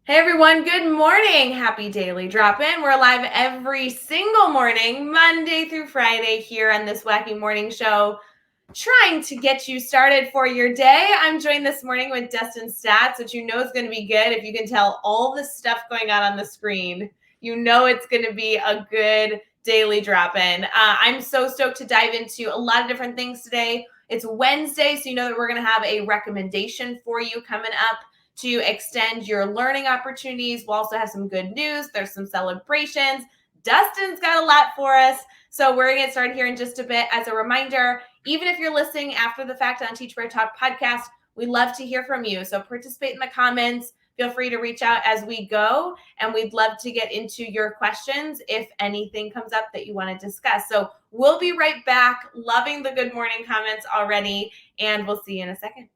Hey everyone, good morning. Happy daily drop in. We're live every single morning, Monday through Friday, here on this wacky morning show, trying to get you started for your day. I'm joined this morning with Dustin Stats, which you know is going to be good. If you can tell all the stuff going on the screen, you know it's going to be a good daily drop in. I'm so stoked to dive into a lot of different things today. It's Wednesday, so you know that we're going to have a recommendation for you coming up to extend your learning opportunities. We'll also have some good news. There's some celebrations. Dustin's got a lot for us. So we're going to get started here in just a bit. As a reminder, even if you're listening after the fact on Teach Better Talk podcast, we love to hear from you. So participate in the comments. Feel free to reach out as we go. And we'd love to get into your questions if anything comes up that you want to discuss. So we'll be right back. Loving the good morning comments already. And we'll see you in a second.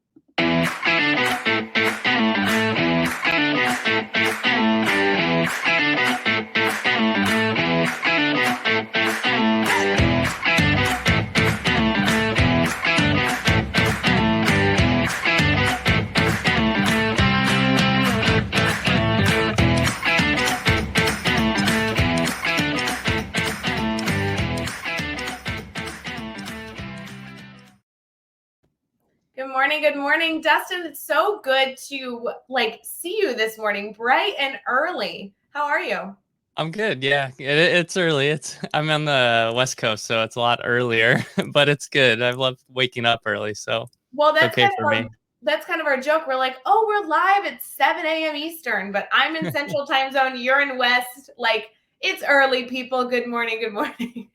Good morning, Dustin. It's so good to see you this morning, bright and early. How are you? I'm good. Yeah, it's early. I'm on the West Coast, so it's a lot earlier, but it's good. I love waking up early, so that's okay for me. That's kind of our joke. We're like, oh, we're live at 7 a.m. Eastern, but I'm in Central Time Zone. You're in West. It's early, people. Good morning. Good morning.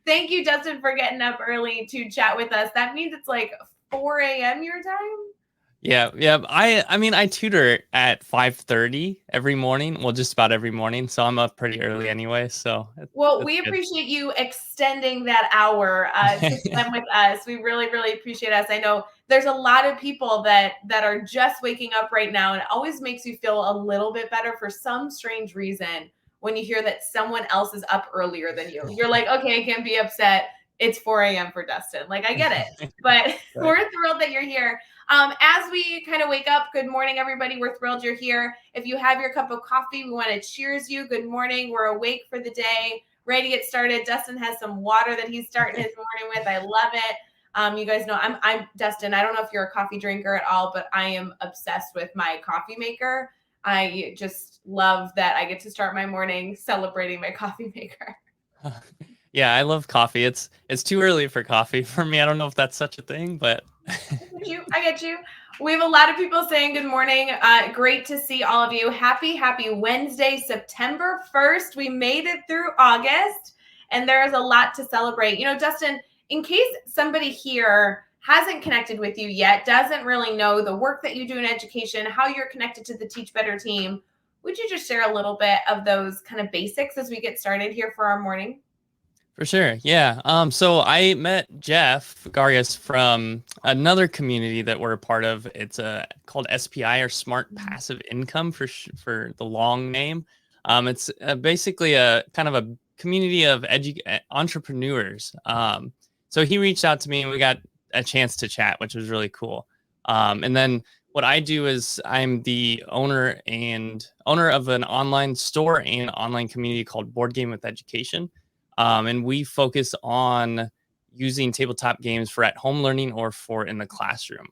Thank you, Dustin, for getting up early to chat with us. That means it's 4 a.m. your time? Yeah. I mean, I tutor at 5:30 every morning. Well, just about every morning. So I'm up pretty early anyway. So we appreciate you extending that hour to spend with us. We really, really appreciate us. I know there's a lot of people that are just waking up right now, and it always makes you feel a little bit better for some strange reason when you hear that someone else is up earlier than you. You're like, okay, I can't be upset. It's 4 a.m. for Dustin. I get it. But right. We're thrilled that you're here. As we kind of wake up, good morning, everybody. We're thrilled you're here. If you have your cup of coffee, we want to cheers you. Good morning. We're awake for the day, ready to get started. Dustin has some water that he's starting his morning with. I love it. You guys know I'm Dustin. I don't know if you're a coffee drinker at all, but I am obsessed with my coffee maker. I just love that I get to start my morning celebrating my coffee maker. Yeah, I love coffee. It's too early for coffee for me. I don't know if that's such a thing, but I get you. We have a lot of people saying good morning. Great to see all of you. Happy Wednesday, September 1st. We made it through August, and there is a lot to celebrate. You know, Dustin, in case somebody here hasn't connected with you yet, doesn't really know the work that you do in education, how you're connected to the Teach Better team, would you just share a little bit of those kind of basics as we get started here for our morning? For sure. Yeah. So I met Jeff Garias from another community that we're a part of. It's called SPI, or Smart Passive Income for the long name. It's basically a kind of a community of entrepreneurs. So he reached out to me and we got a chance to chat, which was really cool. And then what I do is I'm the owner of an online store and online community called Board Game with Education. And we focus on using tabletop games for at-home learning or for in the classroom.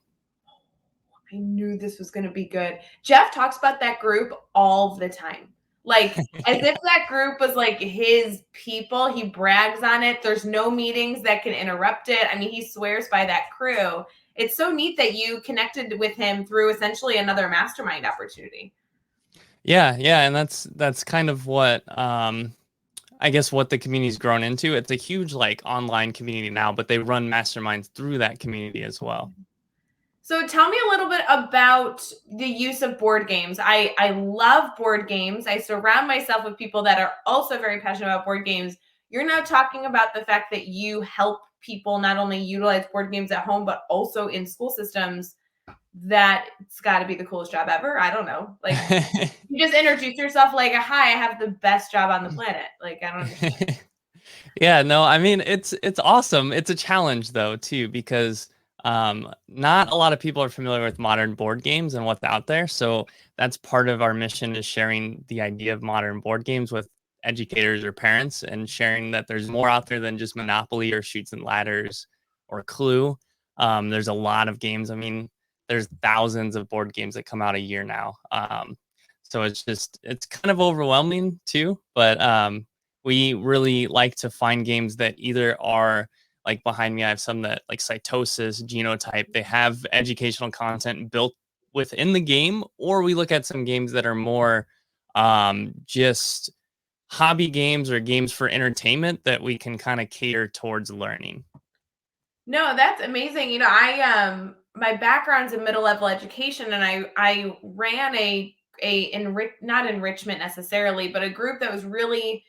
I knew this was going to be good. Jeff talks about that group all the time. As if that group was his people. He brags on it. There's no meetings that can interrupt it. I mean, he swears by that crew. It's so neat that you connected with him through essentially another mastermind opportunity. Yeah. And that's kind of what I guess what the community's grown into. It's a huge online community now, but they run masterminds through that community as well. So tell me a little bit about the use of board games. I love board games. I surround myself with people that are also very passionate about board games. You're now talking about the fact that you help people not only utilize board games at home, but also in school systems. That's got to be the coolest job ever. I don't know. You just introduce yourself hi, I have the best job on the planet. I don't understand. Yeah, no, I mean, it's awesome. It's a challenge though, too, because Not a lot of people are familiar with modern board games and what's out there. So that's part of our mission, is sharing the idea of modern board games with educators or parents, and sharing that there's more out there than just Monopoly or Shoots and Ladders or Clue. There's a lot of games. I mean, there's thousands of board games that come out a year now. So it's kind of overwhelming too. But we really like to find games that either are, like behind me, I have some that like Cytosis, Genotype, they have educational content built within the game, or we look at some games that are more just hobby games or games for entertainment that we can kind of cater towards learning. No, that's amazing. My background's in middle level education, and I ran not enrichment necessarily, but a group that was really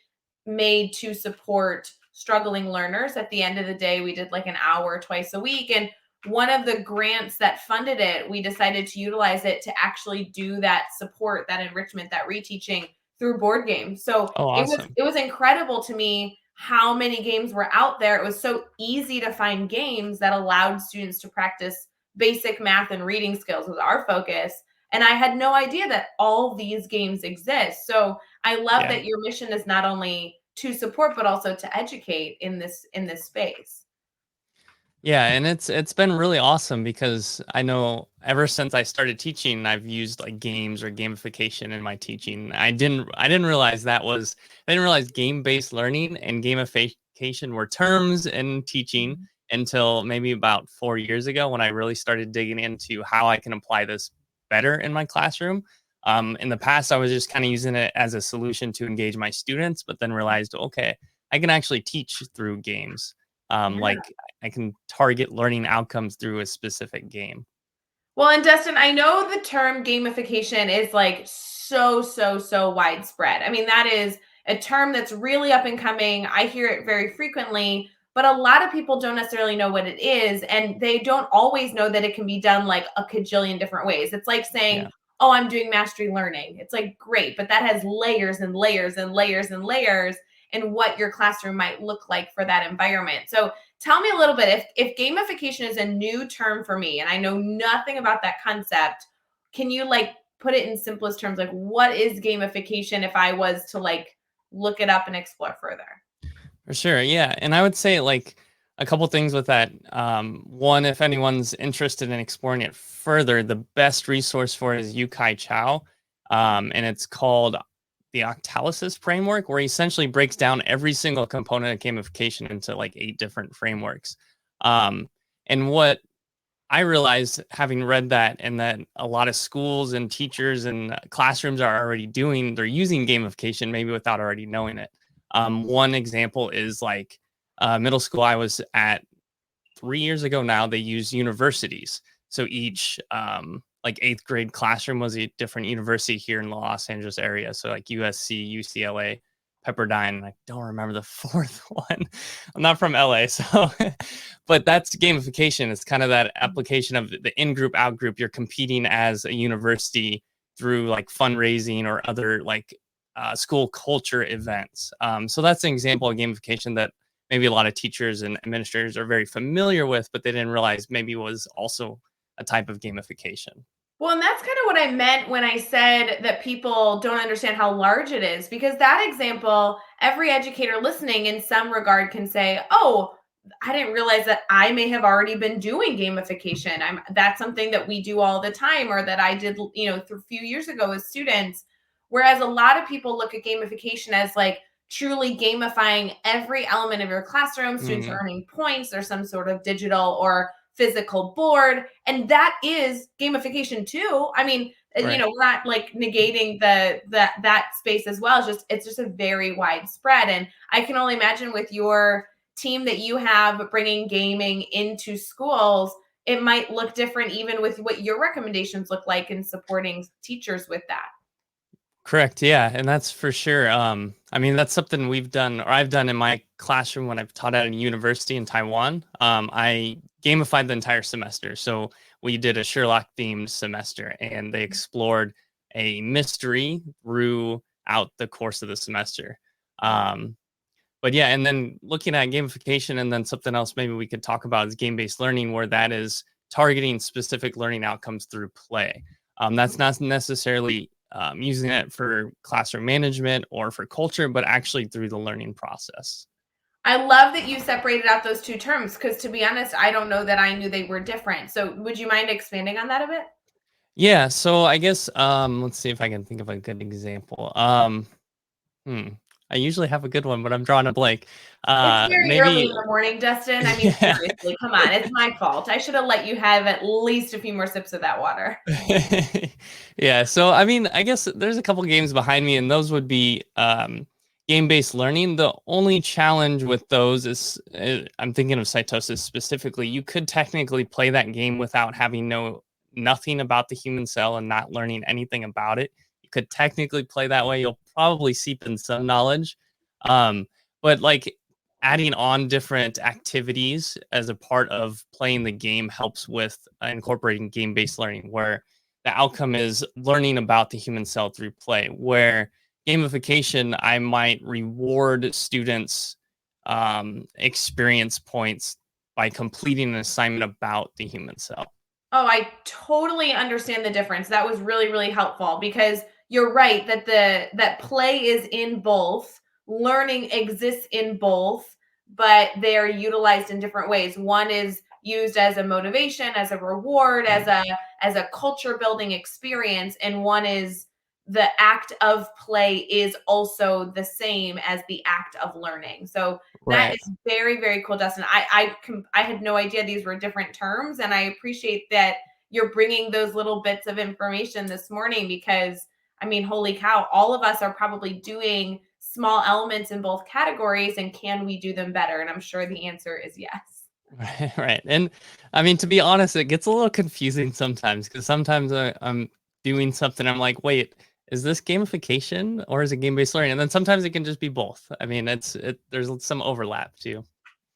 made to support struggling learners. At the end of the day, we did like an hour twice a week, and one of the grants that funded it, we decided to utilize it to actually do that support, that enrichment, that reteaching through board games. So Oh, it was awesome. it was incredible to me how many games were out there. It was so easy to find games that allowed students to practice basic math and reading skills was our focus. And I had no idea that all these games exist. So I love Yeah. that your mission is not only to support but also to educate in this space. Yeah, and it's been really awesome because I know ever since I started teaching, I've used like games or gamification in my teaching. I didn't realize I didn't realize game-based learning and gamification were terms in teaching until maybe about 4 years ago, when I really started digging into how I can apply this better in my classroom. In the past, I was just kind of using it as a solution to engage my students, but then realized, okay, I can actually teach through games. Yeah. Like I can target learning outcomes through a specific game. Well, and Dustin, I know the term gamification is like so widespread. I mean, that is a term that's really up and coming. I hear it very frequently, but a lot of people don't necessarily know what it is, and they don't always know that it can be done like a cajillion different ways. It's like saying, Yeah, "Oh, I'm doing mastery learning." It's like great, but that has layers and layers and layers and layers in what your classroom might look like for that environment. So tell me a little bit, if gamification is a new term for me and I know nothing about that concept, can you like put it in simplest terms? Like, what is gamification if I was to like look it up and explore further? for sure. Yeah, and I would say like a couple things with that. One, if anyone's interested in exploring it further, the best resource for it is Yukai Chow, and it's called the Octalysis framework, where he essentially breaks down every single component of gamification into like 8 different frameworks. Um, and what I realized, having read that, and that a lot of schools and teachers and classrooms are already they're using gamification maybe without already knowing it. One example is like middle school I was at 3 years ago now, they use universities. So each like 8th grade classroom was a different university here in the Los Angeles area. So like USC, UCLA, Pepperdine. I don't remember the fourth one. I'm not from LA, so but that's gamification. It's kind of that application of the in-group, out-group. You're competing as a university through like fundraising or other like school culture events. So that's an example of gamification that maybe a lot of teachers and administrators are very familiar with, but they didn't realize maybe was also a type of gamification. Well, and that's kind of what I meant when I said that people don't understand how large it is, because that example, every educator listening in some regard can say, "Oh, I didn't realize that I may have already been doing gamification. That's something that we do all the time, or that I did, a few years ago as students." Whereas a lot of people look at gamification as like truly gamifying every element of your classroom. Students are Mhm. earning points. There's some sort of digital or physical board, and that is gamification too. I mean, Right. we're not like negating that space as well. It's just a very widespread, and I can only imagine with your team that you have bringing gaming into schools, it might look different even with what your recommendations look like in supporting teachers with that. Correct. Yeah. And that's for sure. I mean, that's something we've done, or I've done in my classroom when I've taught at a university in Taiwan. I gamified the entire semester. So we did a Sherlock themed semester, and they explored a mystery throughout the course of the semester. Um, but yeah, and then looking at gamification, and then something else maybe we could talk about is game-based learning, where that is targeting specific learning outcomes through play. That's not necessarily using it for classroom management or for culture, but actually through the learning process. I love that you separated out those two terms because, to be honest, I don't know that I knew they were different. So, would you mind expanding on that a bit? Yeah, so I guess let's see if I can think of a good example. Hmm. I usually have a good one, but I'm drawing a blank. It's very early in Maybe the morning, Dustin. I mean, yeah. seriously, come on. It's my fault. I should have let you have at least a few more sips of that water. Yeah, so I mean, I guess there's a couple games behind me, and those would be game-based learning. The only challenge with those is I'm thinking of cytosis specifically. You could technically play that game without having nothing about the human cell and not learning anything about it. You could technically play that way. You'll probably seep in some knowledge, um, but like adding on different activities as a part of playing the game helps with incorporating game-based learning, where the outcome is learning about the human cell through play, where gamification, I might reward students experience points by completing an assignment about the human cell. Oh, I totally understand the difference. That was really, really helpful because you're right that that play is in both, learning exists in both, but they are utilized in different ways. One is used as a motivation, as a reward, as a culture building experience, and one is the act of play is also the same as the act of learning. So that Right. is very, very cool, Dustin. I had no idea these were different terms, and I appreciate that you're bringing those little bits of information this morning because, I mean, holy cow, all of us are probably doing small elements in both categories, and can we do them better? And I'm sure the answer is yes. Right, right. And I mean, to be honest, it gets a little confusing sometimes because sometimes I'm doing something, I'm like, wait, is this gamification or is it game-based learning? And then sometimes it can just be both. I mean, there's some overlap too.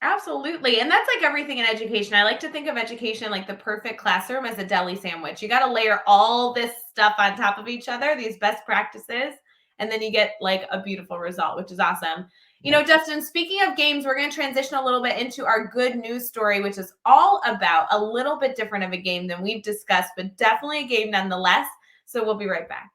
Absolutely. And that's like everything in education. I like to think of education like the perfect classroom as a deli sandwich. You got to layer all this stuff on top of each other, these best practices, and then you get like a beautiful result, which is awesome. You Yeah. know, Justin, speaking of games, we're going to transition a little bit into our good news story, which is all about a little bit different of a game than we've discussed, but definitely a game nonetheless. So we'll be right back.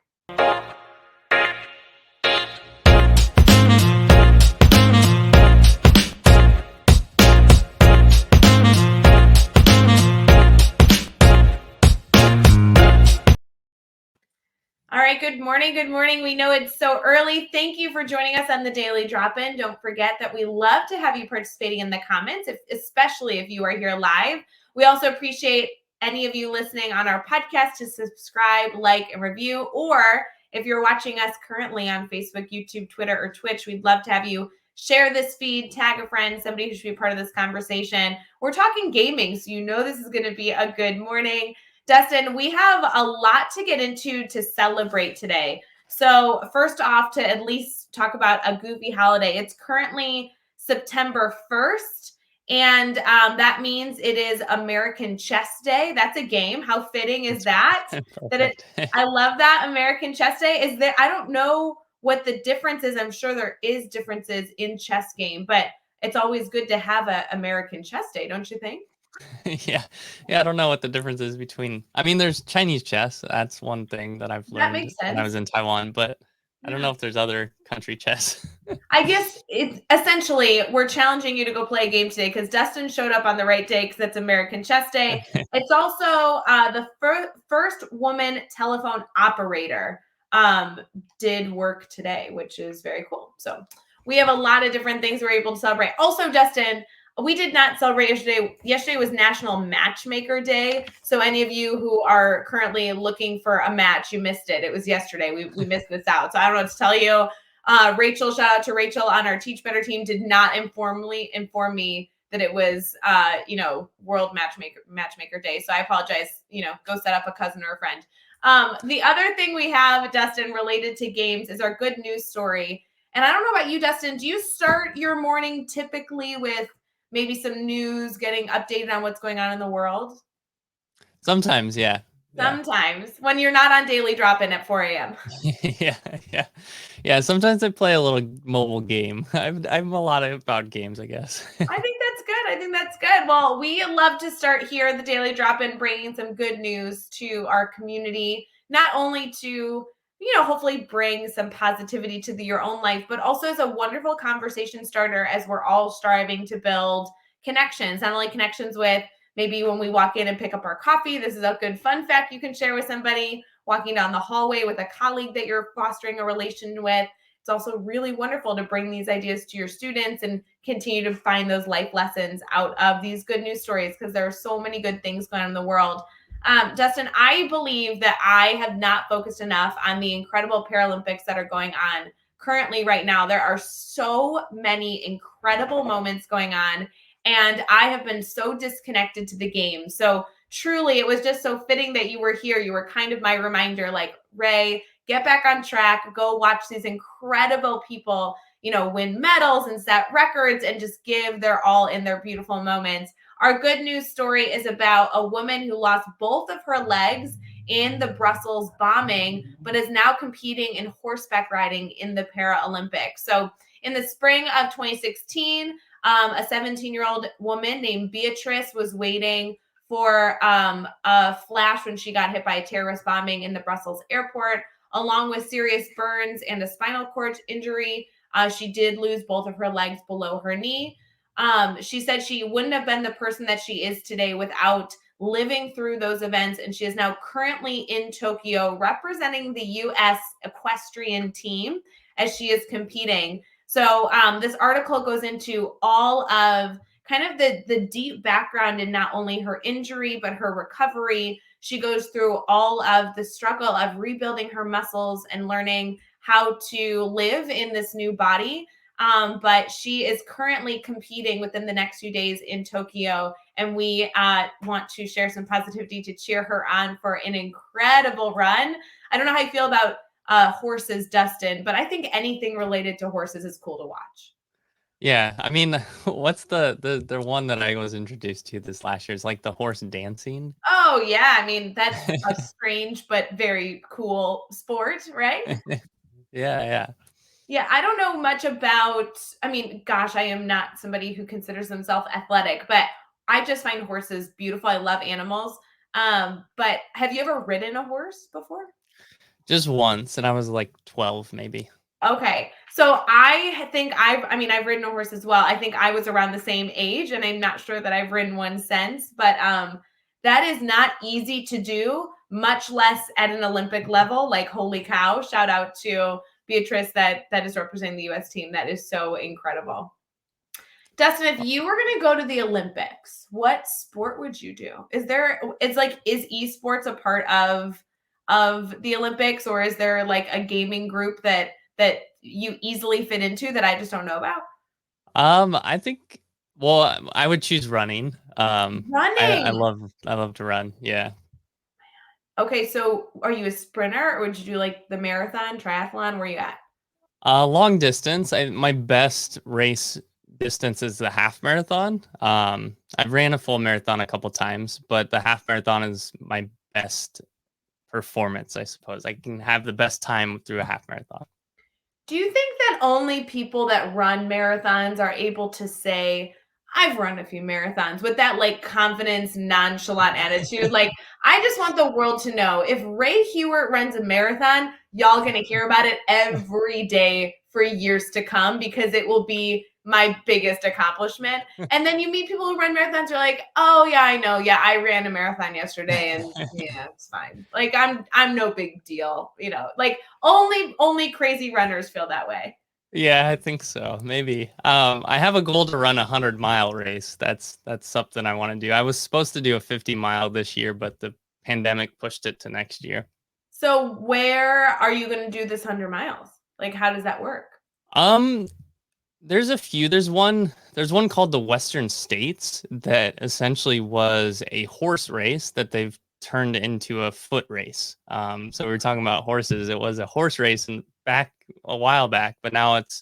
All right, good morning. Good morning. We know it's so early. Thank you for joining us on the Daily Drop-In. Don't forget that we love to have you participating in the comments, especially if you are here live. We also appreciate any of you listening on our podcast to subscribe, like, and review. Or if you're watching us currently on Facebook, YouTube, Twitter, or Twitch, we'd love to have you share this feed, tag a friend, somebody who should be part of this conversation. We're talking gaming, so you know this is going to be a good morning. Dustin, we have a lot to get into to celebrate today. So, first off, to at least talk about a goofy holiday, it's currently September 1st, and that means it is American Chess Day. That's a game. How fitting is that? Perfect. I love that. American Chess Day. Is there, I don't know what the difference is. I'm sure there is differences in chess game, but it's always good to have a American Chess Day, don't you think? Yeah. Yeah, I don't know what the difference is between, I mean, there's Chinese chess. That's one thing that I've That learned makes when I sense. was in Taiwan, but I don't Yeah. know if there's other country chess. I guess it's essentially we're challenging you to go play a game today because Dustin showed up on the right day because it's American Chess Day. It's also the first woman telephone operator did work today, which is very cool. So we have a lot of different things we're able to celebrate. Also, Dustin, we did not celebrate yesterday. Yesterday was National Matchmaker Day. So any of you who are currently looking for a match, you missed it. It was yesterday. We missed this out. So I don't know what to tell you. Rachel, shout out to Rachel on our Teach Better team, did not inform me that it was, World Matchmaker Day. So I apologize. Go set up a cousin or a friend. The other thing we have, Dustin, related to games is our good news story. And I don't know about you, Dustin. Do you start your morning typically with maybe some news, getting updated on what's going on in the world? Sometimes, yeah. Yeah. Sometimes when you're not on daily drop-in at 4 a.m. Yeah, yeah, yeah. Sometimes I play a little mobile game. I'm a lot about games, I guess. I think that's good. I think that's good. Well, we love to start here the Daily Drop-In, bringing some good news to our community, not only to hopefully bring some positivity to your own life, but also as a wonderful conversation starter as we're all striving to build connections, not only connections with maybe when we walk in and pick up our coffee. This is a good fun fact you can share with somebody, walking down the hallway with a colleague that you're fostering a relation with. It's also really wonderful to bring these ideas to your students and continue to find those life lessons out of these good news stories, because there are so many good things going on in the world. Dustin, I believe that I have not focused enough on the incredible Paralympics that are going on currently right now. There are so many incredible moments going on, and I have been so disconnected to the game. So truly, it was just so fitting that you were here. You were kind of my reminder, like, Rae, get back on track, go watch these incredible people, win medals and set records and just give their all in their beautiful moments. Our good news story is about a woman who lost both of her legs in the Brussels bombing, but is now competing in horseback riding in the Paralympics. So in the spring of 2016, a 17-year-old woman named Beatrice was waiting for a flash when she got hit by a terrorist bombing in the Brussels airport, along with serious burns and a spinal cord injury. She did lose both of her legs below her knee. She said she wouldn't have been the person that she is today without living through those events. And she is now currently in Tokyo representing the U.S. equestrian team as she is competing. So this article goes into all of kind of the deep background in not only her injury, but her recovery. She goes through all of the struggle of rebuilding her muscles and learning how to live in this new body. But she is currently competing within the next few days in Tokyo. And we want to share some positivity to cheer her on for an incredible run. I don't know how you feel about horses, Dustin, but I think anything related to horses is cool to watch. Yeah, I mean, what's the one that I was introduced to this last year is like the horse dancing. Oh, yeah. I mean, that's a strange but very cool sport, right? Yeah, yeah. Yeah, I don't know much about, I mean, gosh, I am not somebody who considers themselves athletic, but I just find horses beautiful. I love animals. But have you ever ridden a horse before? Just once, and I was like 12, maybe. Okay. So I think I've ridden a horse as well. I think I was around the same age, and I'm not sure that I've ridden one since, but that is not easy to do, much less at an Olympic level. Like, holy cow, shout out to Beatrice that is representing the US team. That is so incredible. Dustin, if you were going to go to the Olympics, what sport would you do? Is esports a part of the Olympics, or is there like a gaming group that you easily fit into that I just don't know about? I think, well, I would choose running. Running. I love to run. Yeah. Okay, so are you a sprinter or would you do like the marathon, triathlon? Where are you at? Long distance. My best race distance is the half marathon. I've ran a full marathon a couple times, but the half marathon is my best performance, I suppose. I can have the best time through a half marathon. Do you think that only people that run marathons are able to say, I've run a few marathons with that like confidence, nonchalant attitude? Like, I just want the world to know if Rae Hewitt runs a marathon, y'all gonna hear about it every day for years to come because it will be my biggest accomplishment. And then you meet people who run marathons, you're like, oh yeah, I know. Yeah, I ran a marathon yesterday and yeah, it's fine. Like I'm no big deal, like only crazy runners feel that way. Yeah, I think so. Maybe. I have a goal to run a 100-mile race. That's something I want to do. I was supposed to do a 50-mile this year, but the pandemic pushed it to next year. So where are you going to do this 100 miles? Like, how does that work? Um, there's a few. There's one called the Western States that essentially was a horse race that they've turned into a foot race. So we were talking about horses. It was a horse race and back a while back, but now it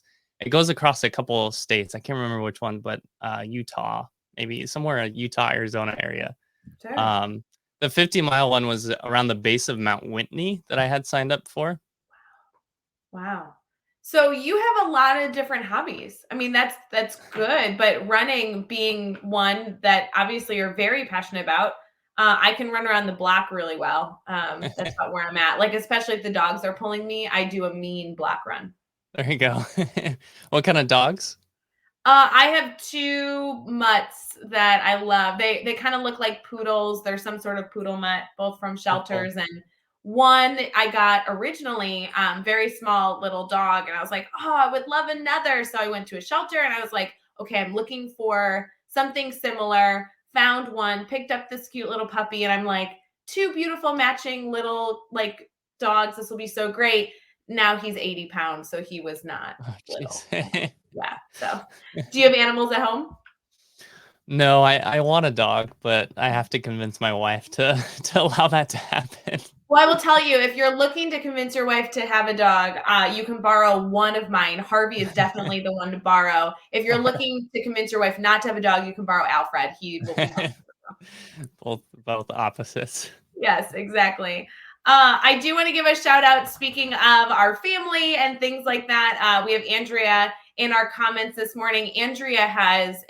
goes across a couple of states. I can't remember which one, but Utah, maybe somewhere in Utah, Arizona area. Sure. Um, The 50-mile one was around the base of Mount Whitney that I had signed up for. Wow. So you have a lot of different hobbies. I mean, that's good, but running being one that obviously you're very passionate about. I can run around the block really well. That's about where I'm at. Like, especially if the dogs are pulling me, I do a mean block run. There you go. What kind of dogs? I have two mutts that I love. They kind of look like poodles. They're some sort of poodle mutt, both from Oh, cool. shelters. And one I got originally, very small little dog, and I was like, oh, I would love another. So I went to a shelter, and I was like, okay, I'm looking for something similar. Found one, picked up this cute little puppy, and I'm like, two beautiful matching little like dogs. This will be so great. Now he's 80 pounds, so he was not Oh, little. jeez. Yeah. So, do you have animals at home? No, I want a dog, but I have to convince my wife to to allow that to happen. Well, I will tell you, if you're looking to convince your wife to have a dog, you can borrow one of mine. Harvey is definitely the one to borrow. If you're looking to convince your wife not to have a dog, you can borrow Alfred. He will be perfect. Both opposites. Yes, exactly. I do want to give a shout out. Speaking of our family and things like that, we have Andrea in our comments this morning. Andrea has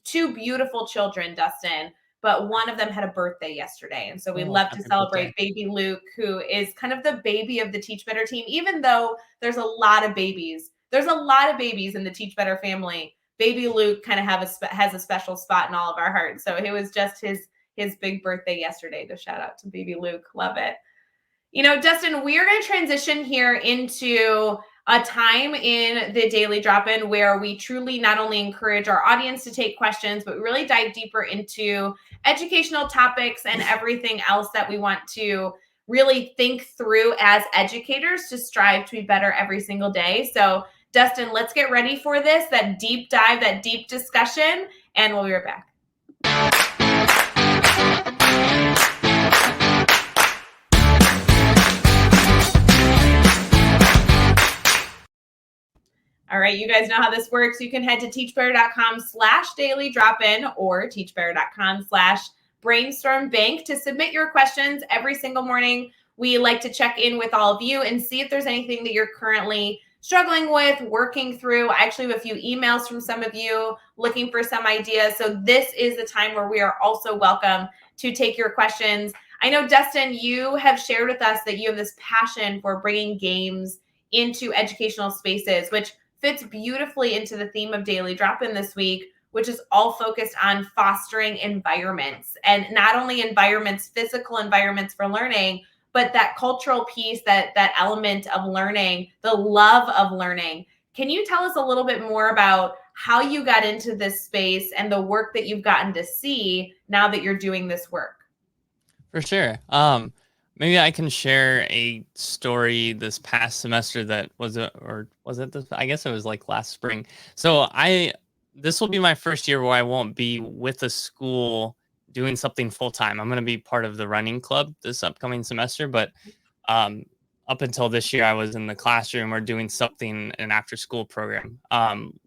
two beautiful children, Dustin, but one of them had a birthday yesterday, and so we Oh, love to happy celebrate birthday. baby Luke, who is kind of the baby of the Teach Better team. Even though there's a lot of babies, in the Teach Better family. Baby Luke kind of has a special spot in all of our hearts. So it was just his big birthday yesterday. To shout out to baby Luke. Love it. You know, Dustin, we are going to transition here into a time in the Daily Drop-In where we truly not only encourage our audience to take questions, but we really dive deeper into educational topics and everything else that we want to really think through as educators to strive to be better every single day. So, Dustin, let's get ready for this, that deep dive, that deep discussion, and we'll be right back. All right, you guys know how this works. You can head to teachbetter.com/daily drop-in or teachbetter.com/brainstorm bank to submit your questions every single morning. We like to check in with all of you and see if there's anything that you're currently struggling with, working through. I actually have a few emails from some of you looking for some ideas. So this is the time where we are also welcome to take your questions. I know, Dustin, you have shared with us that you have this passion for bringing games into educational spaces, which fits beautifully into the theme of Daily Drop-In this week, which is all focused on fostering environments, and not only environments, physical environments for learning, but that cultural piece, that element of learning, the love of learning. Can you tell us a little bit more about how you got into this space and the work that you've gotten to see now that you're doing this work? For sure. Maybe I can share a story this past semester that or was it this? I guess it was like last spring. So this will be my first year where I won't be with a school doing something full time. I'm going to be part of the running club this upcoming semester, but um, up until this year, I was in the classroom or doing something, an after school program.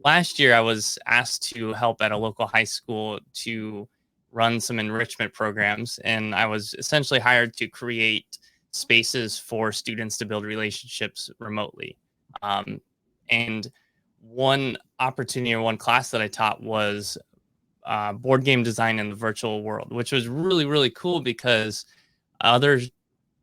Last year, I was asked to help at a local high school to run some enrichment programs, and I was essentially hired to create spaces for students to build relationships remotely. And one opportunity or one class that I taught was board game design in the virtual world, which was really, really cool because other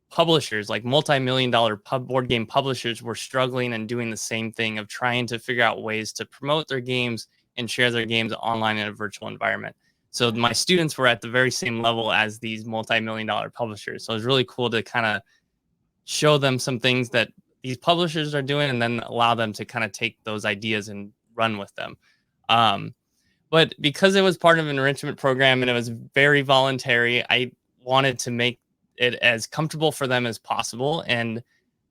publishers, like multi-million dollar board game publishers, were struggling and doing the same thing of trying to figure out ways to promote their games and share their games online in a virtual environment. So my students were at the very same level as these multi-million dollar publishers. So it was really cool to kind of show them some things that these publishers are doing and then allow them to kind of take those ideas and run with them. But because it was part of an enrichment program and it was very voluntary, I wanted to make it as comfortable for them as possible. And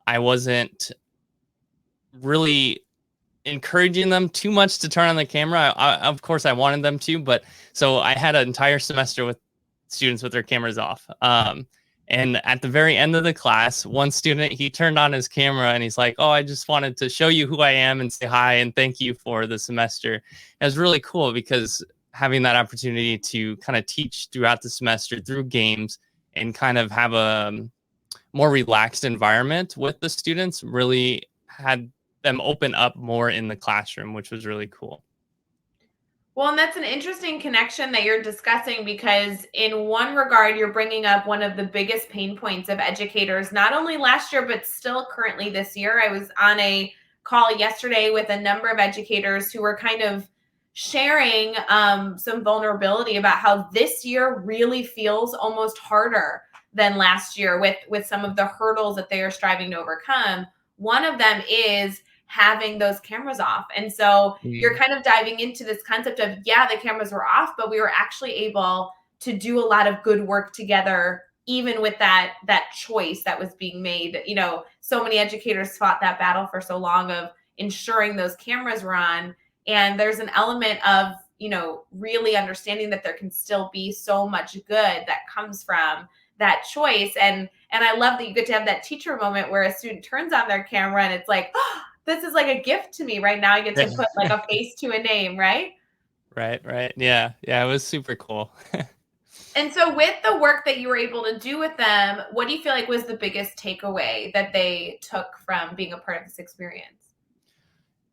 I wasn't really encouraging them too much to turn on the camera. Of course, I wanted them to, but so I had an entire semester with students with their cameras off. And at the very end of the class, one student, he turned on his camera and he's like, "Oh, I just wanted to show you who I am and say hi and thank you for the semester." It was really cool because having that opportunity to kind of teach throughout the semester through games and kind of have a more relaxed environment with the students really had them open up more in the classroom, which was really cool. Well, and that's an interesting connection that you're discussing because, in one regard, you're bringing up one of the biggest pain points of educators, not only last year, but still currently this year. I was on a call yesterday with a number of educators who were kind of sharing some vulnerability about how this year really feels almost harder than last year with some of the hurdles that they are striving to overcome. One of them is having those cameras off. And so you're kind of diving into this concept of, yeah, the cameras were off, but we were actually able to do a lot of good work together, even with that choice that was being made. You know, so many educators fought that battle for so long of ensuring those cameras were on. And there's an element of, you know, really understanding that there can still be so much good that comes from that choice. And I love that you get to have that teacher moment where a student turns on their camera and it's like, oh, this is like a gift to me right now. I get to put like a face to a name, right? Right. Yeah, it was super cool. And so with the work that you were able to do with them, what do you feel like was the biggest takeaway that they took from being a part of this experience?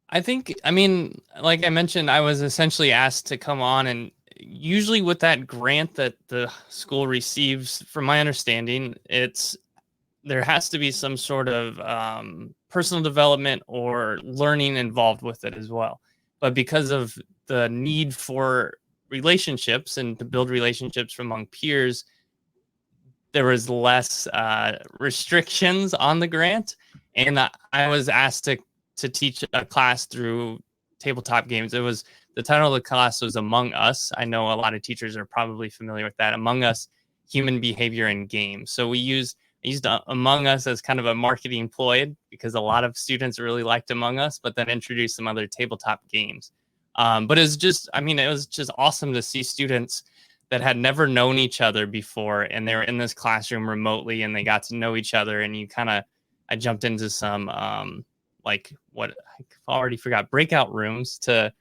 I mean, like I mentioned, I was essentially asked to come on, and usually with that grant that the school receives, from my understanding, there has to be some sort of personal development or learning involved with it as well. But because of the need for relationships and to build relationships among peers, there was less restrictions on the grant. And I was asked to teach a class through tabletop games. The title of the class was Among Us. I know a lot of teachers are probably familiar with that. Among Us, Human Behavior in Games. So I used Among Us as kind of a marketing ploy because a lot of students really liked Among Us, but then introduced some other tabletop games. But it was just awesome to see students that had never known each other before, and they were in this classroom remotely, and they got to know each other. And I jumped into some like what I already forgot, breakout rooms to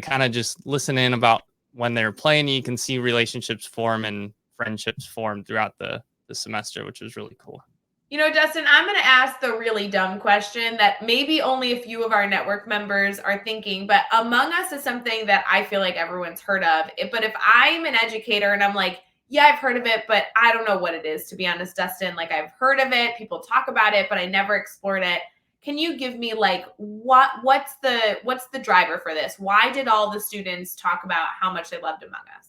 kind of just listen in about when they're playing. You can see relationships form and friendships form throughout the semester, which was really cool. You know, Dustin, I'm going to ask the really dumb question that maybe only a few of our network members are thinking, but Among Us is something that I feel like everyone's heard of. But if I'm an educator and I'm like, yeah, I've heard of it, but I don't know what it is, to be honest, Dustin. Like, I've heard of it, people talk about it, but I never explored it. Can you give me like what's the driver for this? Why did all the students talk about how much they loved Among Us?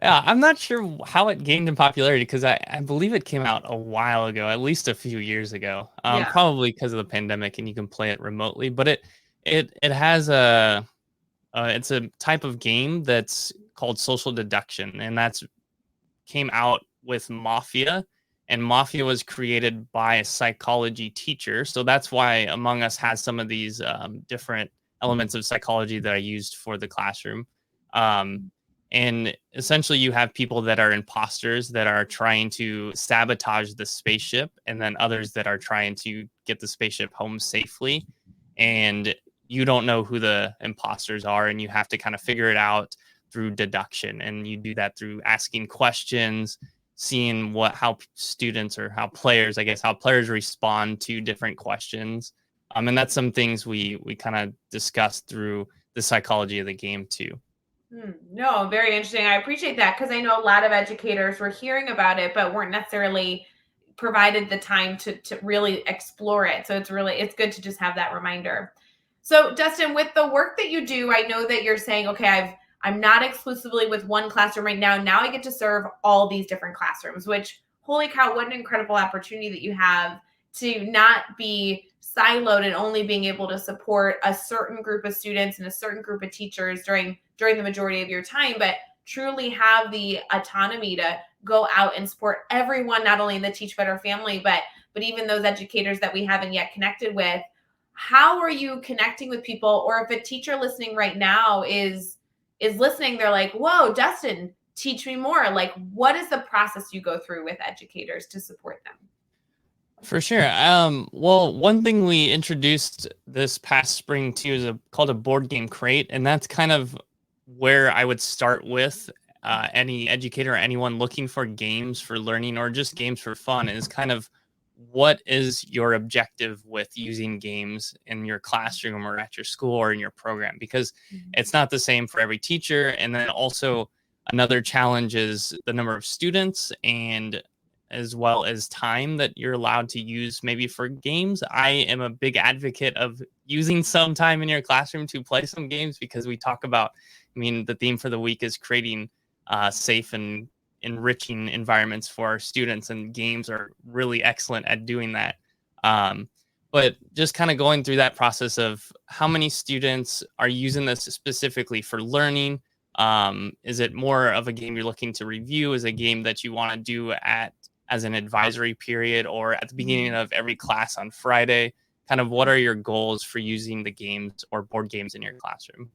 Yeah, I'm not sure how it gained in popularity because I believe it came out a while ago, at least a few years ago. Yeah. Probably because of the pandemic, and you can play it remotely. But it has it's a type of game that's called social deduction, and that's came out with Mafia, and Mafia was created by a psychology teacher. So that's why Among Us has some of these different elements of psychology that I used for the classroom. And essentially, you have people that are imposters that are trying to sabotage the spaceship, and then others that are trying to get the spaceship home safely. And you don't know who the imposters are, and you have to kind of figure it out through deduction. And you do that through asking questions, seeing how students or how players respond to different questions. And that's some things we kind of discussed through the psychology of the game too. No, very interesting. I appreciate that because I know a lot of educators were hearing about it, but weren't necessarily provided the time to really explore it. So it's good to just have that reminder. So Dustin, with the work that you do, I know that you're saying, okay, I'm not exclusively with one classroom right now. Now I get to serve all these different classrooms, which, holy cow, what an incredible opportunity that you have to not be siloed and only being able to support a certain group of students and a certain group of teachers during the majority of your time, but truly have the autonomy to go out and support everyone, not only in the Teach Better family, but even those educators that we haven't yet connected with. How are you connecting with people? Or if a teacher listening right now is listening, they're like, whoa, Dustin, teach me more. Like, what is the process you go through with educators to support them? For sure. Well, one thing we introduced this past spring too is called a board game crate, and that's kind of where I would start with any educator or anyone looking for games for learning or just games for fun is kind of what is your objective with using games in your classroom or at your school or in your program? Because it's not the same for every teacher. And then also another challenge is the number of students and as well as time that you're allowed to use maybe for games. I am a big advocate of using some time in your classroom to play some games because we talk about, I mean, the theme for the week is creating safe and enriching environments for our students, and games are really excellent at doing that. But just kind of going through that process of how many students are using this specifically for learning. Is it more of a game you're looking to review? Is it a game that you want to do as an advisory period or at the beginning of every class on Friday? Kind of what are your goals for using the games or board games in your classroom?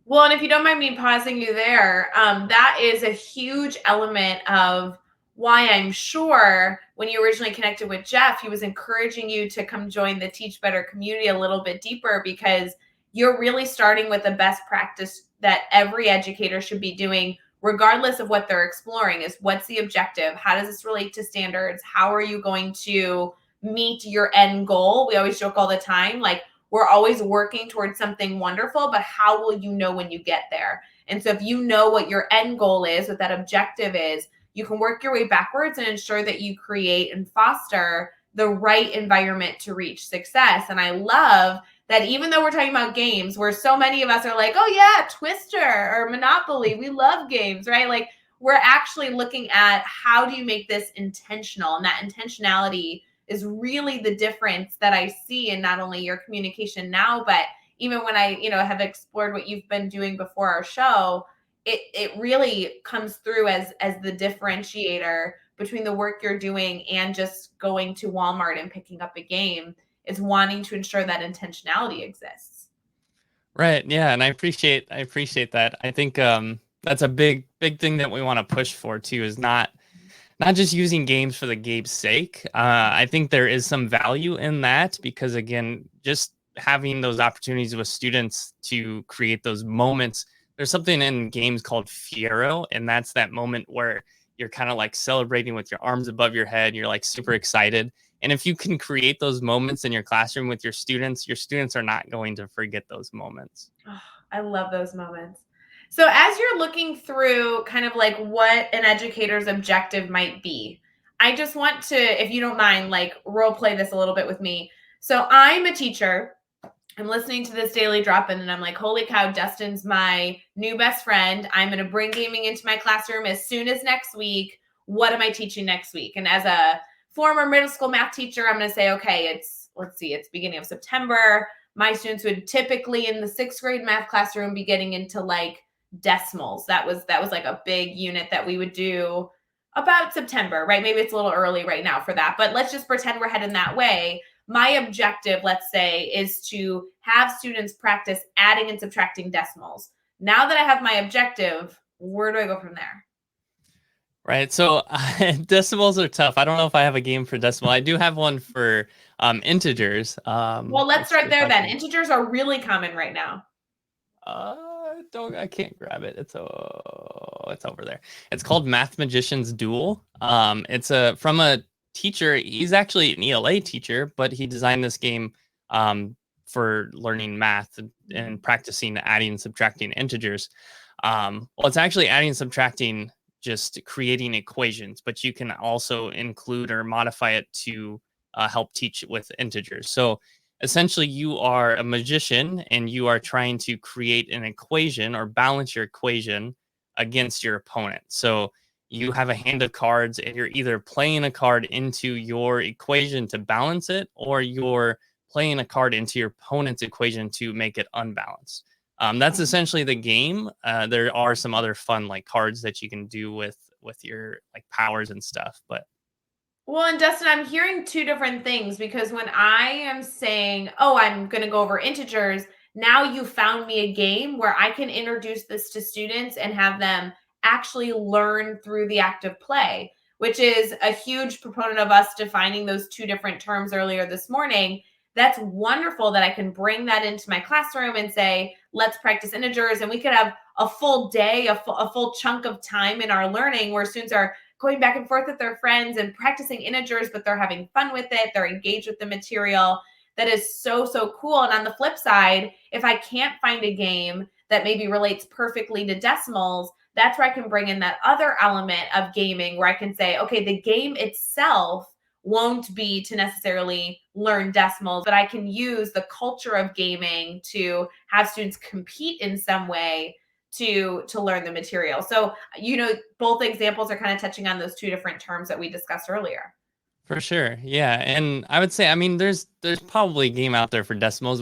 Well, and if you don't mind me pausing you there, that is a huge element of why I'm sure when you originally connected with Jeff, he was encouraging you to come join the Teach Better community a little bit deeper, because you're really starting with the best practice that every educator should be doing, regardless of what they're exploring, is what's the objective? How does this relate to standards? How are you going to meet your end goal? We always joke all the time, like, we're always working towards something wonderful, but how will you know when you get there? And so if you know what your end goal is, what that objective is, you can work your way backwards and ensure that you create and foster the right environment to reach success. And I love that even though we're talking about games, where so many of us are like, oh yeah, Twister or Monopoly, we love games, right? Like, we're actually looking at how do you make this intentional, and that intentionality is really the difference that I see in not only your communication now, but even when I, have explored what you've been doing before our show, it really comes through as the differentiator between the work you're doing and just going to Walmart and picking up a game, is wanting to ensure that intentionality exists. Right. Yeah. And I appreciate that. I think that's a big thing that we want to push for too, is not just using games for the game's sake. I think there is some value in that because, again, just having those opportunities with students to create those moments. There's something in games called Fiero, and that's that moment where you're kind of like celebrating with your arms above your head. You're like super excited. And if you can create those moments in your classroom with your students are not going to forget those moments. Oh, I love those moments. So as you're looking through kind of like what an educator's objective might be, I just want to, if you don't mind, like role play this a little bit with me. So I'm a teacher. I'm listening to this daily drop-in and I'm like, holy cow, Dustin's my new best friend. I'm going to bring gaming into my classroom as soon as next week. What am I teaching next week? And as a former middle school math teacher, I'm going to say, okay, it's beginning of September. My students would typically in the 6th grade math classroom be getting into like decimals. That was like a big unit that we would do about September, right? Maybe it's a little early right now for that, but let's just pretend we're heading that way. My objective, let's say, is to have students practice adding and subtracting decimals. Now that I have my objective, where do I go from there? Right. So decimals are tough. I don't know if I have a game for decimal. I do have one for integers. Well, let's start there then. Integers are really common right now. I can't grab it. It's over there. It's called Math Magician's Duel. It's from a teacher. He's actually an ELA teacher, but he designed this game for learning math and practicing adding and subtracting integers. Well, it's actually adding and subtracting, just creating equations, but you can also include or modify it to help teach with integers. So essentially, you are a magician and you are trying to create an equation or balance your equation against your opponent. So you have a hand of cards and you're either playing a card into your equation to balance it, or you're playing a card into your opponent's equation to make it unbalanced. That's essentially the game. There are some other fun like cards that you can do with your like powers and stuff, but well, and Dustin, I'm hearing two different things, because when I am saying, oh, I'm going to go over integers, now you found me a game where I can introduce this to students and have them actually learn through the act of play, which is a huge proponent of us defining those two different terms earlier this morning. That's wonderful that I can bring that into my classroom and say, let's practice integers. And we could have a full day, a full chunk of time in our learning where students are going back and forth with their friends and practicing integers, but they're having fun with it. They're engaged with the material. That is so, so cool. And on the flip side, if I can't find a game that maybe relates perfectly to decimals, that's where I can bring in that other element of gaming where I can say, okay, the game itself won't be to necessarily learn decimals, but I can use the culture of gaming to have students compete in some way to learn the material. So, both examples are kind of touching on those two different terms that we discussed earlier. For sure. Yeah. And I would say, I mean, there's probably a game out there for decimals.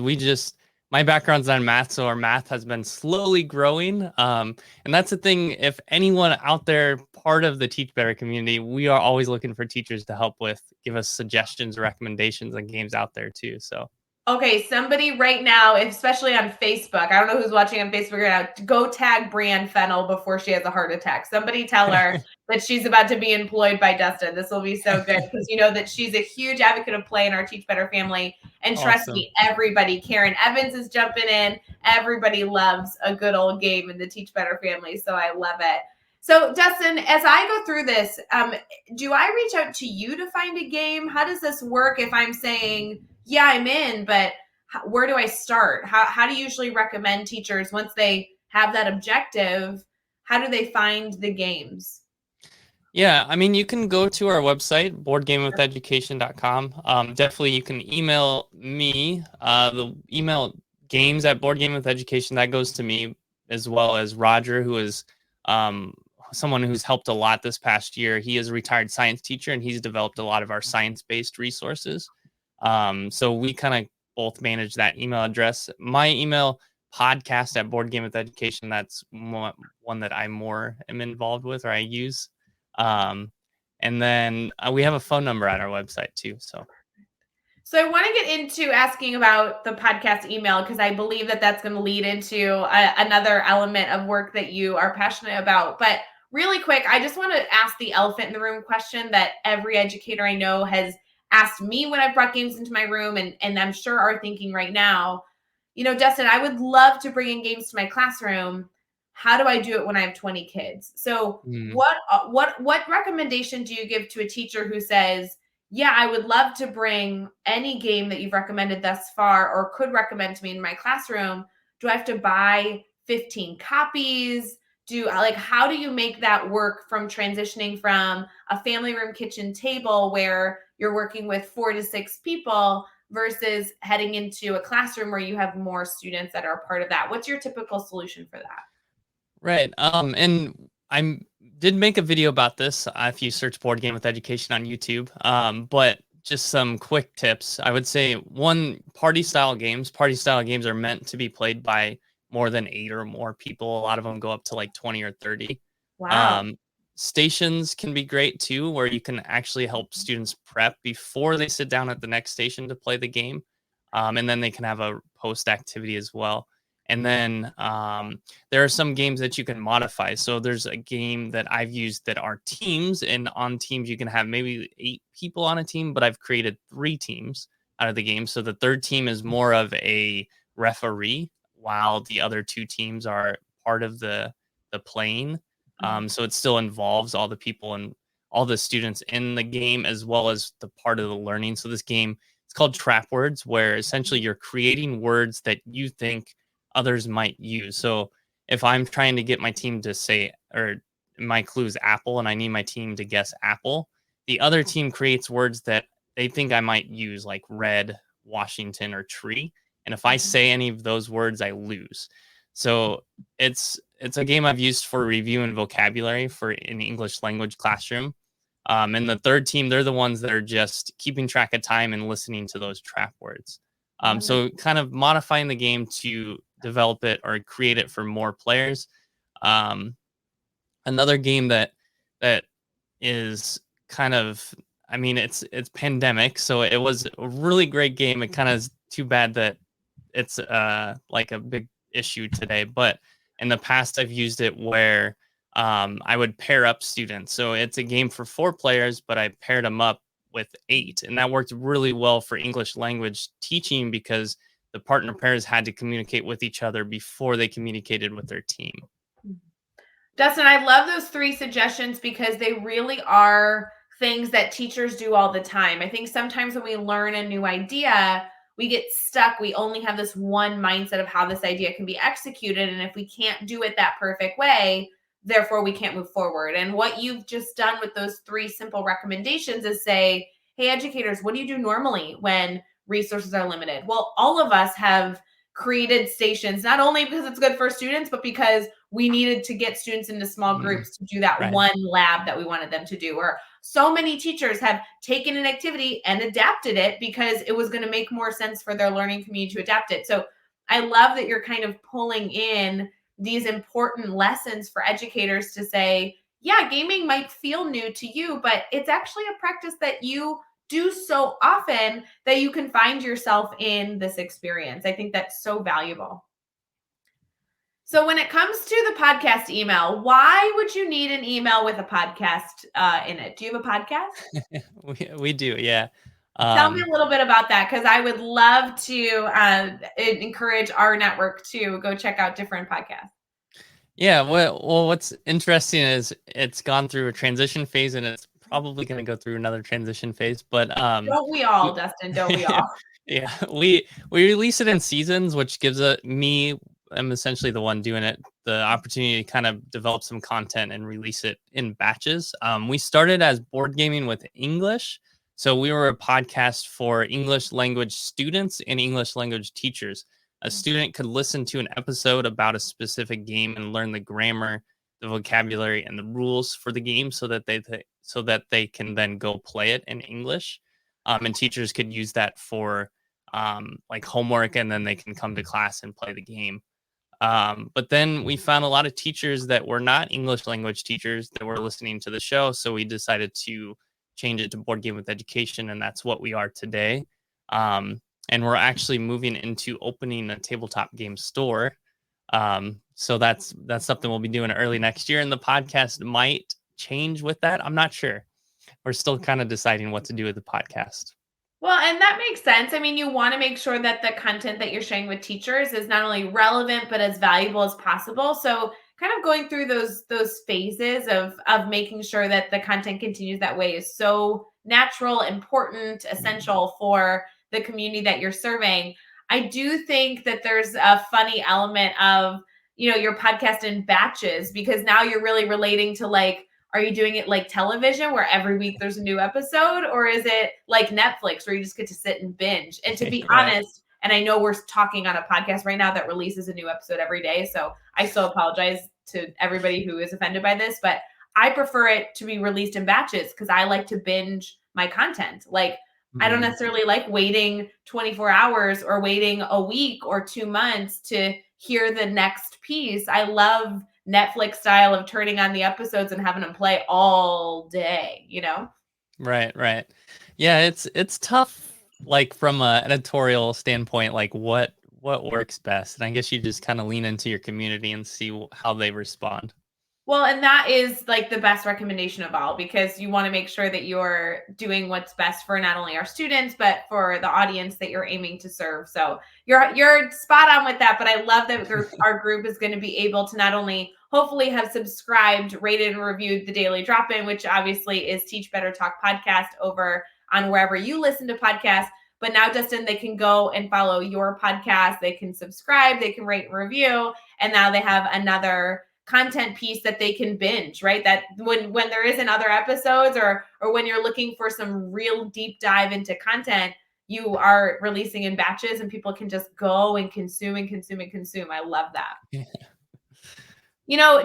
My background's on math, so our math has been slowly growing. And that's the thing, if anyone out there, part of the Teach Better community, we are always looking for teachers to help give us suggestions, recommendations, and games out there too. So Okay, somebody right now, especially on Facebook, I don't know who's watching on Facebook right now, go tag Brienne Fennel before she has a heart attack. Somebody tell her that she's about to be employed by Dustin. This will be so good because you know that she's a huge advocate of play in our Teach Better family. And trust awesome. me, everybody, Karen Evans is jumping in. Everybody loves a good old game in the Teach Better family. So I love it. So Dustin, as I go through this, do I reach out to you to find a game? How does this work if I'm saying, yeah, I'm in, but where do I start? How do you usually recommend teachers once they have that objective? How do they find the games? Yeah, I mean, you can go to our website, boardgamewitheducation.com. Definitely, you can email me. The email games at boardgamewitheducation, that goes to me, as well as Roger, who is someone who's helped a lot this past year. He is a retired science teacher, and he's developed a lot of our science-based resources. So we kind of both manage that email address. My email, podcast at boardgamewitheducation, that's one that I more am involved with, or I use. And then we have a phone number at our website too. So I want to get into asking about the podcast email because I believe that that's going to lead into another element of work that you are passionate about. But really quick, I just want to ask the elephant in the room question that every educator I know has asked me when I've brought games into my room, and I'm sure are thinking right now, Dustin, I would love to bring in games to my classroom. How do I do it when I have 20 kids? So what recommendation do you give to a teacher who says, yeah, I would love to bring any game that you've recommended thus far or could recommend to me in my classroom? Do I have to buy 15 copies? How do you make that work from transitioning from a family room kitchen table where you're working with 4 to 6 people versus heading into a classroom where you have more students that are a part of that? What's your typical solution for that? right. And I did make a video about this if you search Board Game with Education on YouTube. But just some quick tips. I would say one, party style games. Party style games are meant to be played by more than 8 or more people. A lot of them go up to like 20 or 30. Wow. Stations can be great too, where you can actually help students prep before they sit down at the next station to play the game. And then they can have a post activity as well. And then there are some games that you can modify. So there's a game that I've used that are teams, and on teams you can have maybe 8 people on a team, but I've created 3 teams out of the game. So the third team is more of a referee, while the other 2 teams are part of the playing. So it still involves all the people and all the students in the game, as well as the part of the learning. So this game, it's called Trap Words, where essentially you're creating words that you think others might use. So if I'm trying to get my team to say, or my clue is apple, and I need my team to guess apple, the other team creates words that they think I might use, like red, Washington, or tree. And if I say any of those words, I lose. So it's a game I've used for review and vocabulary for an English language classroom. And the third team, they're the ones that are just keeping track of time and listening to those trap words. So kind of modifying the game to develop it or create it for more players. Another game that is kind of, I mean, it's pandemic, so it was a really great game. It kind of is too bad that it's like a big issue today, but in the past I've used it where I would pair up students. So it's a game for 4 players, but I paired them up with 8, and that worked really well for English language teaching because the partner pairs had to communicate with each other before they communicated with their team. Dustin, I love those 3 suggestions because they really are things that teachers do all the time. I think sometimes when we learn a new idea, we get stuck. We only have this one mindset of how this idea can be executed. And if we can't do it that perfect way, therefore we can't move forward. And what you've just done with those 3 simple recommendations is say, hey, educators, what do you do normally when resources are limited? Well, all of us have created stations, not only because it's good for students, but because we needed to get students into small groups to do that Right. one lab that we wanted them to do. Or so many teachers have taken an activity and adapted it because it was going to make more sense for their learning community to adapt it. So I love that you're kind of pulling in these important lessons for educators to say, yeah, gaming might feel new to you, but it's actually a practice that you do so often that you can find yourself in this experience. I think that's so valuable. So when it comes to the podcast email, why would you need an email with a podcast in it? Do you have a podcast? We do, yeah. Tell me a little bit about that because I would love to encourage our network to go check out different podcasts. Yeah, well, what's interesting is it's gone through a transition phase and it's probably going to go through another transition phase. But Don't we all, Dustin? Don't we all? yeah, we release it in seasons, which gives me. I'm essentially the one doing it, the opportunity to kind of develop some content and release it in batches. We started as board gaming with English. So we were a podcast for English language students and English language teachers. A student could listen to an episode about a specific game and learn the grammar, the vocabulary, and the rules for the game so that they can then go play it in English. And teachers could use that for like homework, and then they can come to class and play the game. But then we found a lot of teachers that were not English language teachers that were listening to the show. So we decided to change it to Board Game with Education. And that's what we are today. And we're actually moving into opening a tabletop game store. So that's something we'll be doing early next year. And the podcast might change with that. I'm not sure. We're still kind of deciding what to do with the podcast. Well, and that makes sense. I mean, you want to make sure that the content that you're sharing with teachers is not only relevant but as valuable as possible. So, kind of going through those phases of making sure that the content continues that way is so natural, important, essential for the community that you're serving. I do think that there's a funny element of, your podcast in batches because now you're really relating to like, are you doing it like television where every week there's a new episode, or is it like Netflix where you just get to sit and binge? And to be Right. honest, and I know we're talking on a podcast right now that releases a new episode every day, so I so apologize to everybody who is offended by this, but I prefer it to be released in batches because I like to binge my content. Like, I don't necessarily like waiting 24 hours or waiting a week or 2 months to hear the next piece. I love Netflix style of turning on the episodes and having them play all day, Right. Yeah, it's tough, like from a editorial standpoint, like what works best. And I guess you just kind of lean into your community and see how they respond. Well, and that is like the best recommendation of all because you want to make sure that you're doing what's best for not only our students but for the audience that you're aiming to serve. So you're spot on with that. But I love that our group is going to be able to not only hopefully have subscribed, rated, and reviewed the Daily Drop-In, which obviously is Teach Better Talk podcast over on wherever you listen to podcasts. But now, Dustin, they can go and follow your podcast. They can subscribe. They can rate and review. And now they have another content piece that they can binge, right? That when there isn't other episodes or when you're looking for some real deep dive into content, you are releasing in batches and people can just go and consume and consume and consume. I love that. Yeah.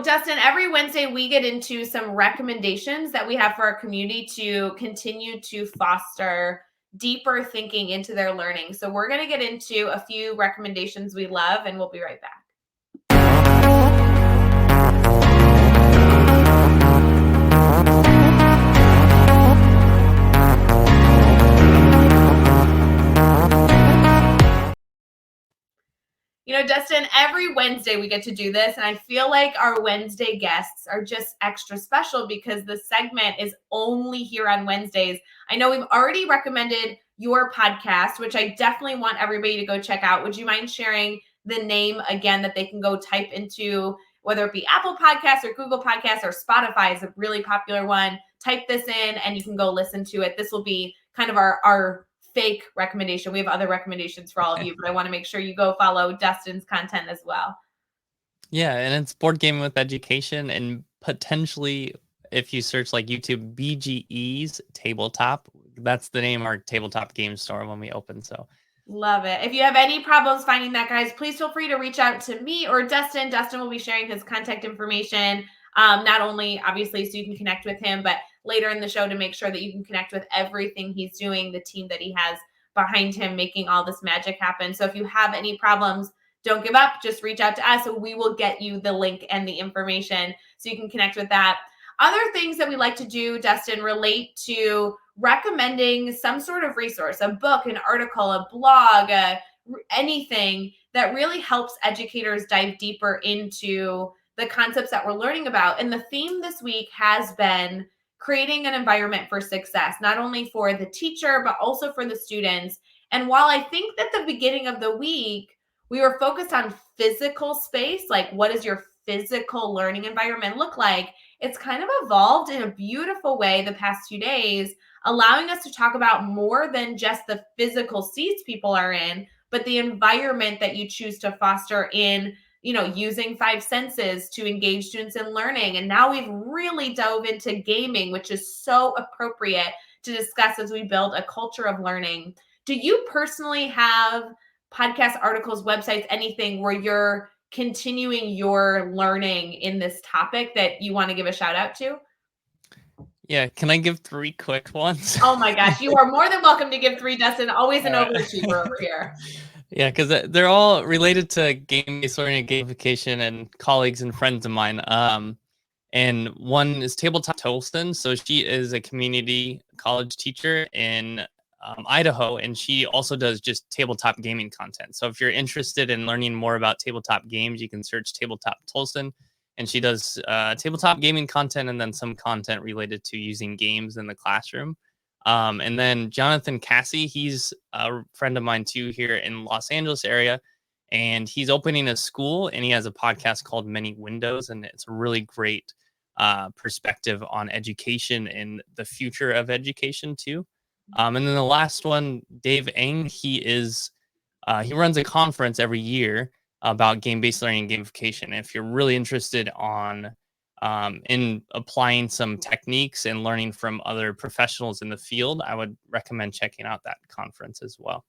Dustin, every Wednesday we get into some recommendations that we have for our community to continue to foster deeper thinking into their learning. So we're going to get into a few recommendations we love and we'll be right back. Dustin, every Wednesday we get to do this, and I feel like our Wednesday guests are just extra special because the segment is only here on Wednesdays. I know we've already recommended your podcast, which I definitely want everybody to go check out. Would you mind sharing the name again that they can go type into whether it be Apple Podcasts or Google Podcasts or Spotify is a really popular one. Type this in and you can go listen to it. This will be kind of our fake recommendation. We have other recommendations for all of you, but I want to make sure you go follow Dustin's content as well. Yeah, and it's Board Gaming with Education, and potentially if you search like YouTube, BGE's Tabletop, that's the name of our tabletop game store when we open. So love it. If you have any problems finding that, guys, please feel free to reach out to me or Dustin. Dustin will be sharing his contact information, not only obviously so you can connect with him, but later in the show to make sure that you can connect with everything he's doing, the team that he has behind him making all this magic happen. So if you have any problems, don't give up. Just reach out to us and we will get you the link and the information so you can connect with that. Other things that we like to do, Dustin, relate to recommending some sort of resource, a book, an article, a blog, anything that really helps educators dive deeper into the concepts that we're learning about. And the theme this week has been creating an environment for success, not only for the teacher, but also for the students. And while I think that the beginning of the week, we were focused on physical space, like what does your physical learning environment look like? It's kind of evolved in a beautiful way the past 2 days, allowing us to talk about more than just the physical seats people are in, but the environment that you choose to foster in, using 5 senses to engage students in learning. And now we've really dove into gaming, which is so appropriate to discuss as we build a culture of learning. Do you personally have podcasts, articles, websites, anything where you're continuing your learning in this topic that you want to give a shout out to? yeah, can I give 3 quick ones? Oh my gosh, you are more than welcome to give 3, Dustin. Always an overachiever over here. Yeah, because they're all related to game-based learning and gamification and colleagues and friends of mine. And one is Tabletop Tolston. So she is a community college teacher in Idaho, and she also does just tabletop gaming content. So if you're interested in learning more about tabletop games, you can search Tabletop Tolston, and she does tabletop gaming content and then some content related to using games in the classroom. And then Jonathan Cassie, he's a friend of mine too here in Los Angeles area, and he's opening a school, and he has a podcast called Many Windows, and it's a really great perspective on education and the future of education too. And then the last one, Dave Eng, he runs a conference every year about game-based learning and gamification. And if you're really interested in applying some techniques and learning from other professionals in the field, I would recommend checking out that conference as well.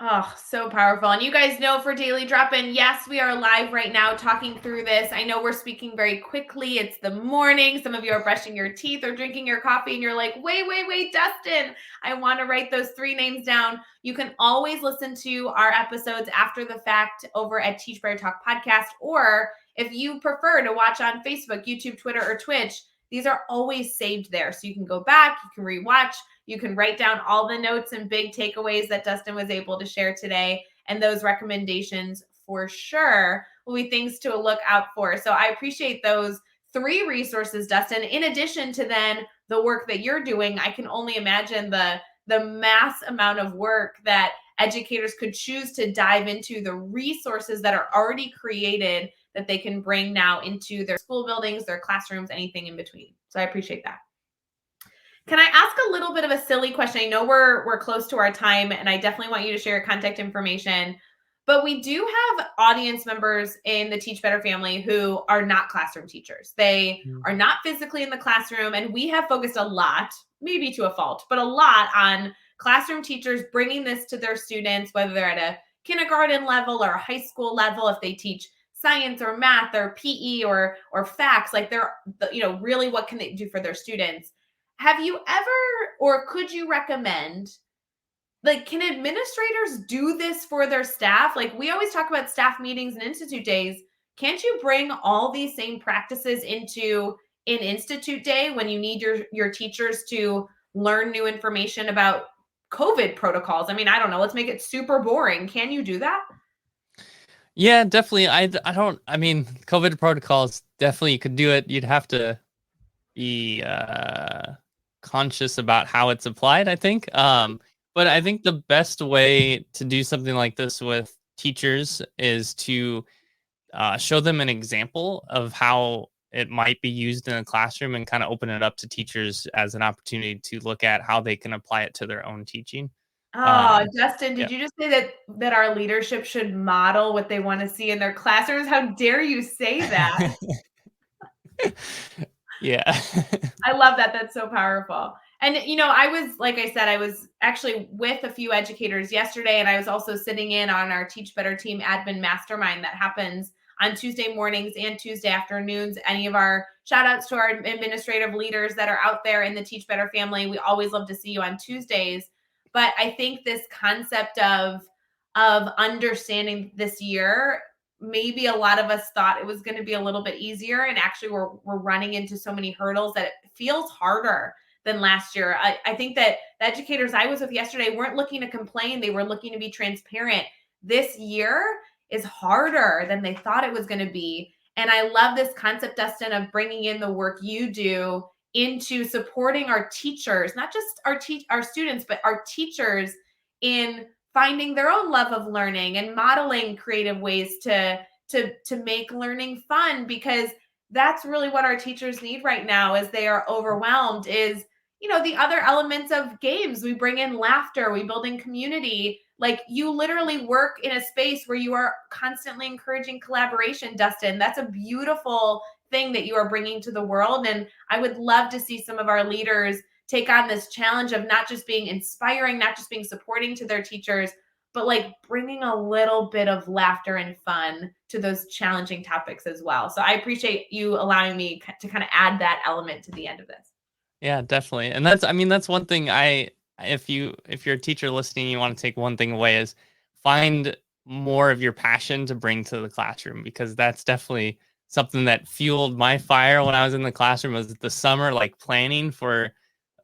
Oh, so powerful. And you guys know for Daily Drop-In, yes, we are live right now talking through this. I know we're speaking very quickly. It's the morning. Some of you are brushing your teeth or drinking your coffee and you're like, wait, Dustin, I want to write those 3 names down. You can always listen to our episodes after the fact over at Teach Better Talk Podcast, or if you prefer to watch on Facebook, YouTube, Twitter, or Twitch, these are always saved there. So you can go back, you can rewatch, you can write down all the notes and big takeaways that Dustin was able to share today. And those recommendations for sure will be things to look out for. So I appreciate those 3 resources, Dustin. In addition to then the work that you're doing, I can only imagine the mass amount of work that educators could choose to dive into, the resources that are already created that they can bring now into their school buildings, their classrooms, anything in between. So I appreciate that. Can I ask a little bit of a silly question? I know we're close to our time, and I definitely want you to share your contact information. But we do have audience members in the Teach Better family who are not classroom teachers. They are not physically in the classroom, and we have focused a lot, maybe to a fault, but a lot on classroom teachers bringing this to their students, whether they're at a kindergarten level or a high school level, if they teach science or math or PE or facts, like they're, really what can they do for their students? Have you ever, or could you recommend, like, can administrators do this for their staff? Like, we always talk about staff meetings and institute days. Can't you bring all these same practices into an institute day when you need your teachers to learn new information about COVID protocols? I mean, I don't know. Let's make it super boring. Can you do that? Yeah, definitely. I mean, COVID protocols, definitely you could do it. You'd have to be conscious about how it's applied, I think. But I think the best way to do something like this with teachers is to show them an example of how it might be used in a classroom and kind of open it up to teachers as an opportunity to look at how they can apply it to their own teaching. Oh, Dustin, Yeah. did you just say that our leadership should model what they want to see in their classrooms? How dare you say that? Yeah. I love that. That's so powerful. And, I was, like I said, I was actually with a few educators yesterday, and I was also sitting in on our Teach Better Team admin mastermind that happens on Tuesday mornings and Tuesday afternoons. Any of our shout outs to our administrative leaders that are out there in the Teach Better family. We always love to see you on Tuesdays. But I think this concept of understanding this year, maybe a lot of us thought it was going to be a little bit easier, and actually we're running into so many hurdles that it feels harder than last year. I think that the educators I was with yesterday weren't looking to complain. They were looking to be transparent. This year is harder than they thought it was going to be. And I love this concept, Dustin, of bringing in the work you do into supporting our teachers, not just our students, but our teachers in finding their own love of learning and modeling creative ways to make learning fun, because that's really what our teachers need right now as they are overwhelmed is, the other elements of games. We bring in laughter, we build in community. Like, you literally work in a space where you are constantly encouraging collaboration, Dustin. That's a beautiful thing that you are bringing to the world. And I would love to see some of our leaders take on this challenge of not just being inspiring, not just being supporting to their teachers, but like bringing a little bit of laughter and fun to those challenging topics as well. So I appreciate you allowing me to kind of add that element to the end of this. Yeah, definitely. And that's one thing if you're a teacher listening, you want to take one thing away is find more of your passion to bring to the classroom, because that's definitely something that fueled my fire when I was in the classroom. Was the summer, like planning for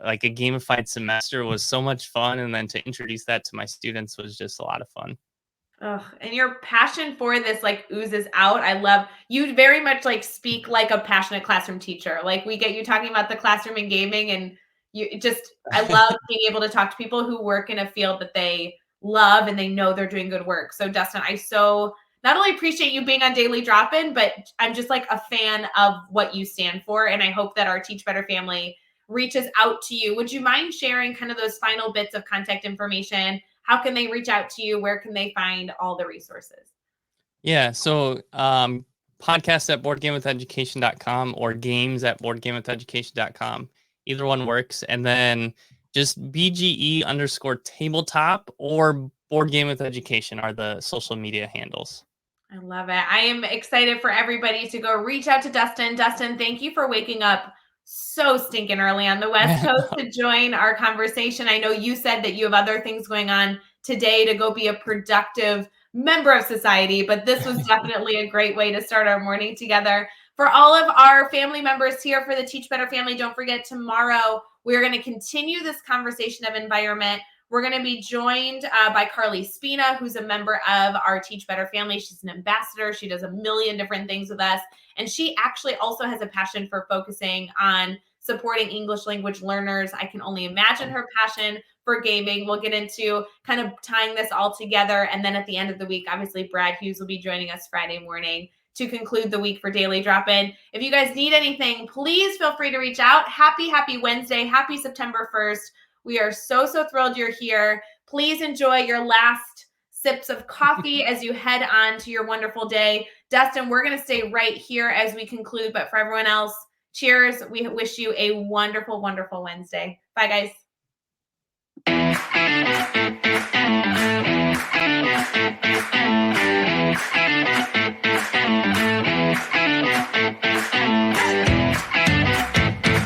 like a gamified semester was so much fun. And then to introduce that to my students was just a lot of fun. And your passion for this like oozes out. I love you very much like speak like a passionate classroom teacher. Like, we get you talking about the classroom and gaming, and I love being able to talk to people who work in a field that they love and they know they're doing good work. So Dustin, I so not only appreciate you being on Daily Drop-In, but I'm just like a fan of what you stand for. And I hope that our Teach Better family reaches out to you. Would you mind sharing kind of those final bits of contact information? How can they reach out to you? Where can they find all the resources? Yeah. So podcast at boardgamewitheducation.com or games at boardgamewitheducation.com. Either one works. And then just BGE_tabletop or Board Game with Education are the social media handles. I love it. I am excited for everybody to go reach out to Dustin. Dustin, thank you for waking up so stinking early on the West Coast to join our conversation. I know you said that you have other things going on today to go be a productive member of society, but this was definitely a great way to start our morning together. For all of our family members here for the Teach Better family, don't forget tomorrow we're going to continue this conversation of environment. We're going to be joined by Carly Spina, who's a member of our Teach Better family. She's an ambassador. She does a million different things with us. And she actually also has a passion for focusing on supporting English language learners. I can only imagine her passion for gaming. We'll get into kind of tying this all together. And then at the end of the week, obviously, Brad Hughes will be joining us Friday morning to conclude the week for Daily Drop-In. If you guys need anything, please feel free to reach out. Happy Wednesday. Happy September 1st. We are so thrilled you're here. Please enjoy your last sips of coffee as you head on to your wonderful day. Dustin, we're going to stay right here as we conclude. But for everyone else, cheers. We wish you a wonderful, wonderful Wednesday. Bye, guys.